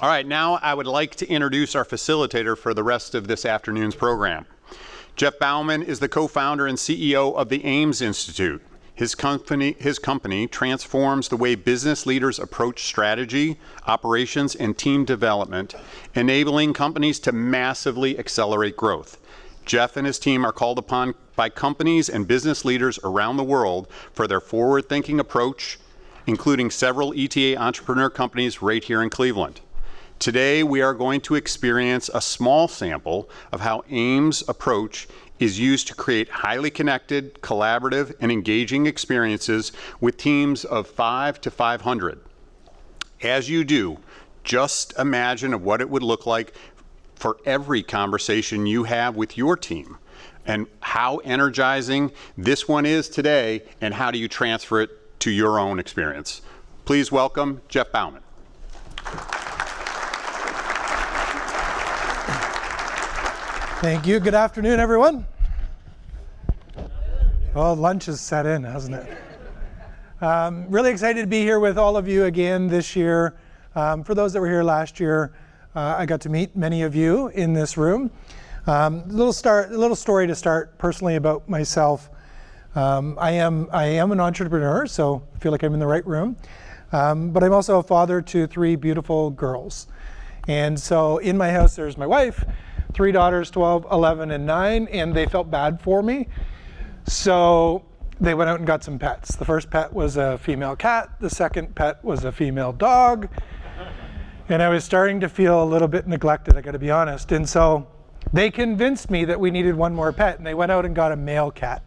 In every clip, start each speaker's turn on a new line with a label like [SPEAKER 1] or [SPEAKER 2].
[SPEAKER 1] All right, now I would like to introduce our facilitator for the rest of this afternoon's program. Jeff Bowuman is the co-founder and CEO of the Ames Institute. His company transforms the way business leaders approach strategy, operations, and team development, enabling companies to massively accelerate growth. Jeff and his team are called upon by companies and business leaders around the world for their forward-thinking approach, including several ETA entrepreneur companies right here in Cleveland. Today, we are going to experience a small sample of how Ames' approach is used to create highly connected, collaborative, and engaging experiences with teams of 5 to 500. As you do, just imagine what it would look like for every conversation you have with your team, and how energizing this one is today, and how do you transfer it to your own experience. Please welcome Jeff Bowuman.
[SPEAKER 2] Thank you. Good afternoon, everyone. Well, lunch has set in, hasn't it? Really excited to be here with all of you again this year. For those that were here last year, I got to meet many of you in this room. Little story to start personally about myself. I am an entrepreneur, so I feel like I'm in the right room. But I'm also a father to 3 beautiful girls. And so in my house, there's my wife, 3 daughters, 12, 11, and 9, and they felt bad for me. So they went out and got some pets. The first pet was a female cat. The second pet was a female dog. And I was starting to feel a little bit neglected, I gotta be honest. And so they convinced me that we needed one more pet, and they went out and got a male cat.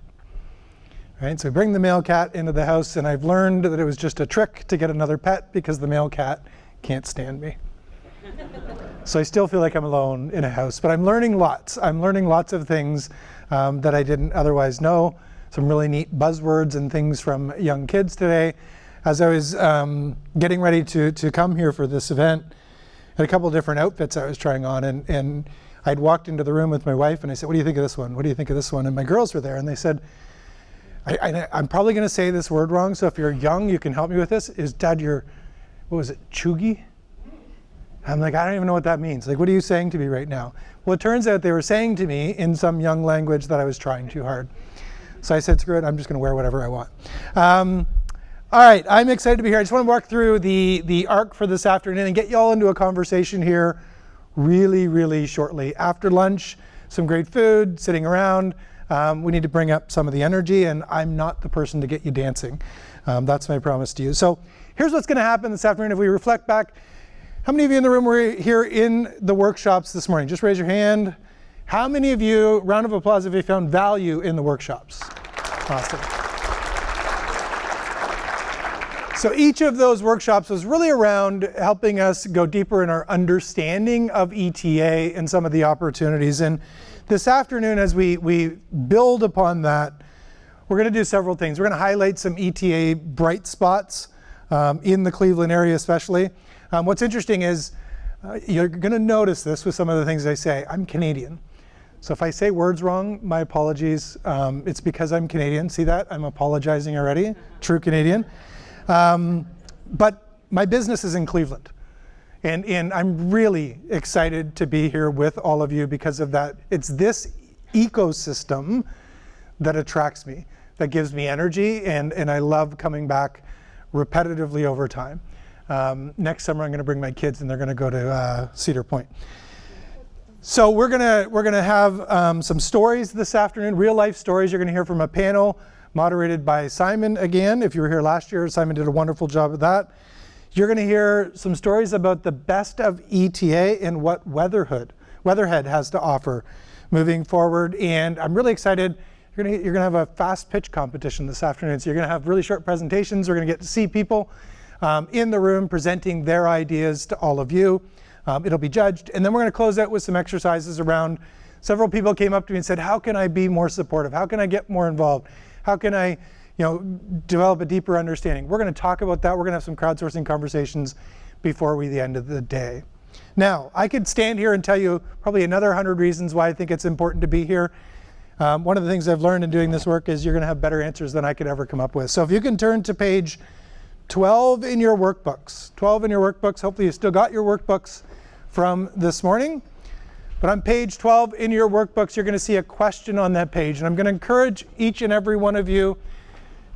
[SPEAKER 2] Right, so I bring the male cat into the house, and I've learned that it was just a trick to get another pet because the male cat can't stand me. So I still feel like I'm alone in a house, but I'm learning lots. I'm learning lots of things that I didn't otherwise know. Some really neat buzzwords and things from young kids today. As I was getting ready to come here for this event, I had a couple of different outfits I was trying on, and I'd walked into the room with my wife, and I said, "What do you think of this one? What do you think of this one?" And my girls were there, and they said, I'm probably going to say this word wrong, so if you're young, you can help me with this. Is Dad your, what was it, chuggy? I'm like, I don't even know what that means. Like, what are you saying to me right now? Well, it turns out they were saying to me in some young language that I was trying too hard. So I said, screw it, I'm just gonna wear whatever I want. All right, I'm excited to be here. I just want to walk through the arc for this afternoon and get you all into a conversation here really, really shortly. After lunch, some great food, sitting around. We need to bring up some of the energy, and I'm not the person to get you dancing. That's my promise to you. So here's what's gonna happen this afternoon. If we reflect back, how many of you in the room were here in the workshops this morning? Just raise your hand. How many of you, round of applause if you found value in the workshops? Awesome. So each of those workshops was really around helping us go deeper in our understanding of ETA and some of the opportunities. And this afternoon, as we build upon that, we're gonna do several things. We're gonna highlight some ETA bright spots in the Cleveland area especially. What's interesting is you're going to notice this with some of the things I say. I'm Canadian. So if I say words wrong, my apologies. It's because I'm Canadian. See that? I'm apologizing already. True Canadian. But my business is in Cleveland. And I'm really excited to be here with all of you because of that. It's this ecosystem that attracts me, that gives me energy, and I love coming back repetitively over time. Next summer I'm going to bring my kids and they're going to go to Cedar Point. So we're gonna have some stories this afternoon, real life stories. You're going to hear from a panel moderated by Simon again. If you were here last year, Simon did a wonderful job of that. You're going to hear some stories about the best of ETA and what Weatherhead has to offer moving forward. And I'm really excited. You're going to have a fast pitch competition this afternoon. So you're going to have really short presentations. We're going to get to see people in the room presenting their ideas to all of you. It'll be judged. And then we're going to close out with some exercises around, several people came up to me and said, how can I be more supportive? How can I get more involved? How can I develop a deeper understanding? We're going to talk about that. We're going to have some crowdsourcing conversations before the end of the day. Now, I could stand here and tell you probably another 100 reasons why I think it's important to be here. One of the things I've learned in doing this work is you're going to have better answers than I could ever come up with. So if you can turn to page 12 in your workbooks. 12 in your workbooks. Hopefully you still got your workbooks from this morning. But on page 12 in your workbooks, you're going to see a question on that page. And I'm going to encourage each and every one of you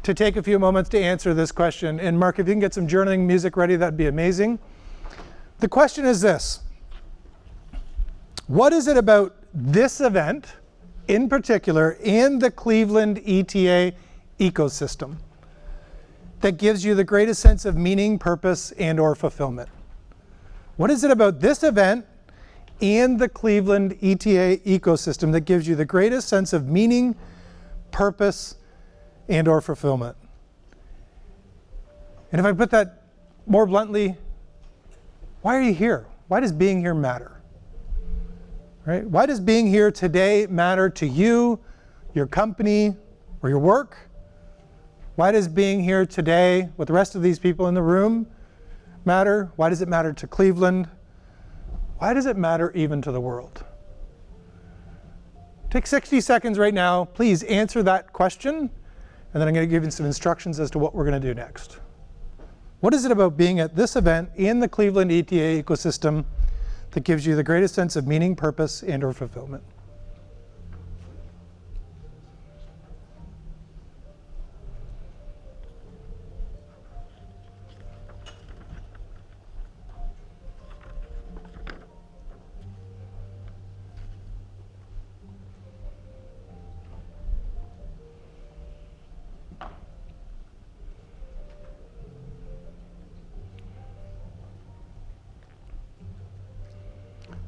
[SPEAKER 2] to take a few moments to answer this question. And Mark, if you can get some journaling music ready, that'd be amazing. The question is this: what is it about this event in particular and the Cleveland ETA ecosystem that gives you the greatest sense of meaning, purpose, and or fulfillment? What is it about this event and the Cleveland ETA ecosystem that gives you the greatest sense of meaning, purpose, and or fulfillment? And if I put that more bluntly, why are you here? Why does being here matter? Right? Why does being here today matter to you, your company, or your work? Why does being here today with the rest of these people in the room matter? Why does it matter to Cleveland? Why does it matter even to the world? Take 60 seconds right now. Please answer that question, and then I'm going to give you some instructions as to what we're going to do next. What is it about being at this event in the Cleveland ETA ecosystem that gives you the greatest sense of meaning, purpose, and or fulfillment?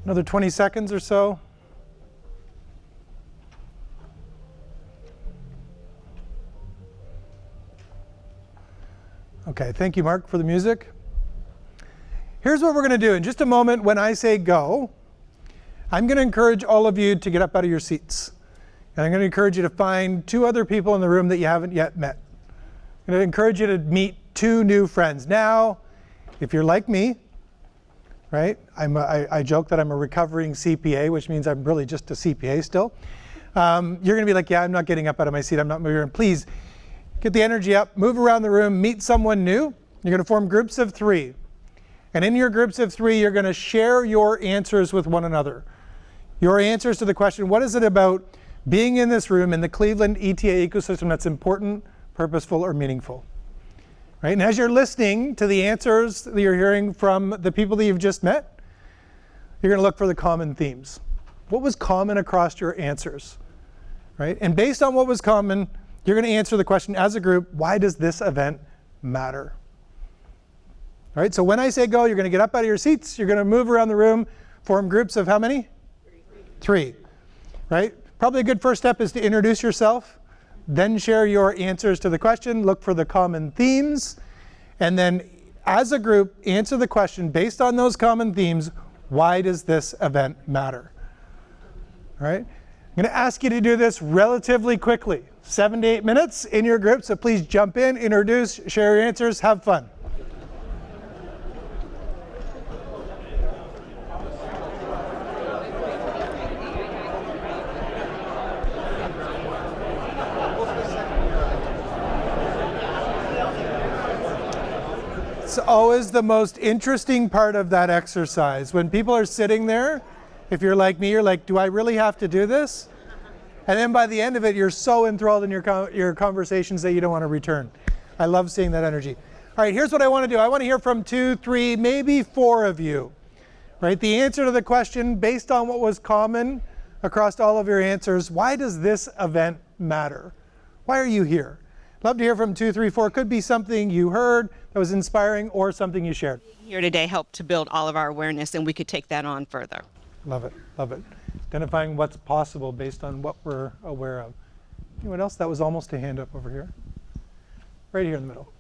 [SPEAKER 2] Another 20 seconds or so. Okay, thank you, Mark, for the music. Here's what we're going to do. In just a moment, when I say go, I'm going to encourage all of you to get up out of your seats. And I'm going to encourage you to find 2 other people in the room that you haven't yet met. I'm going to encourage you to meet 2 new friends. Now, if you're like me, right? I joke that I'm a recovering CPA, which means I'm really just a CPA still. You're going to be like, yeah, I'm not getting up out of my seat. I'm not moving. Please get the energy up, move around the room, meet someone new. You're going to form groups of 3. And in your groups of 3, you're going to share your answers with one another. Your answers to the question, what is it about being in this room in the Cleveland ETA ecosystem that's important, purposeful, or meaningful? Right? And as you're listening to the answers that you're hearing from the people that you've just met, you're going to look for the common themes. What was common across your answers? Right? And based on what was common, you're going to answer the question as a group, why does this event matter? All right, so when I say go, you're going to get up out of your seats, you're going to move around the room, form groups of how many? 3. Right? Probably a good first step is to introduce yourself. Then share your answers to the question, look for the common themes, and then as a group, answer the question based on those common themes, why does this event matter? All right? I'm going to ask you to do this relatively quickly, 7 to 8 minutes in your group, so please jump in, introduce, share your answers, have fun. It's always the most interesting part of that exercise. When people are sitting there, if you're like me, you're like, do I really have to do this? And then by the end of it, you're so enthralled in your conversations that you don't want to return. I love seeing that energy. All right, here's what I want to do. I want to hear from 2, 3, maybe 4 of you. Right? The answer to the question, based on what was common across all of your answers, why does this event matter? Why are you here? Love to hear from 2, 3, 4. Could be something you heard that was inspiring or something you shared.
[SPEAKER 3] Here today helped to build all of our awareness, and we could take that on further.
[SPEAKER 2] Love it, love it. Identifying what's possible based on what we're aware of. Anyone else? That was almost a hand up over here. Right here in the middle.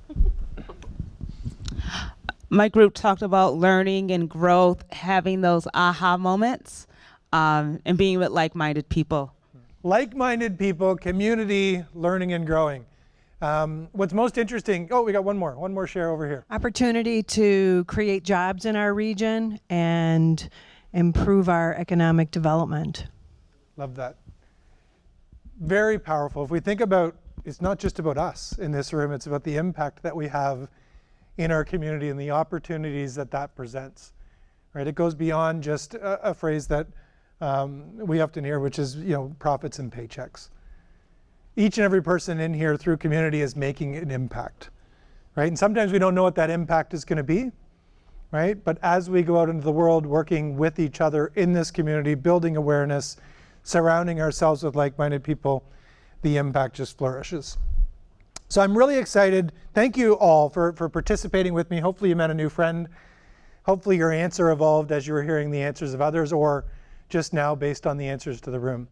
[SPEAKER 4] My group talked about learning and growth, having those aha moments, and being with like-minded people.
[SPEAKER 2] Like-minded people, community, learning and growing. What's most interesting, we got one more share over here.
[SPEAKER 5] Opportunity to create jobs in our region and improve our economic development.
[SPEAKER 2] Love that. Very powerful. If we think about, it's not just about us in this room, it's about the impact that we have in our community and the opportunities that that presents. Right? It goes beyond just a phrase that we often hear, which is, profits and paychecks. Each and every person in here through community is making an impact, right? And sometimes we don't know what that impact is going to be, right? But as we go out into the world, working with each other in this community, building awareness, surrounding ourselves with like-minded people, the impact just flourishes. So I'm really excited. Thank you all for participating with me. Hopefully you met a new friend. Hopefully your answer evolved as you were hearing the answers of others, or just now based on the answers to the room.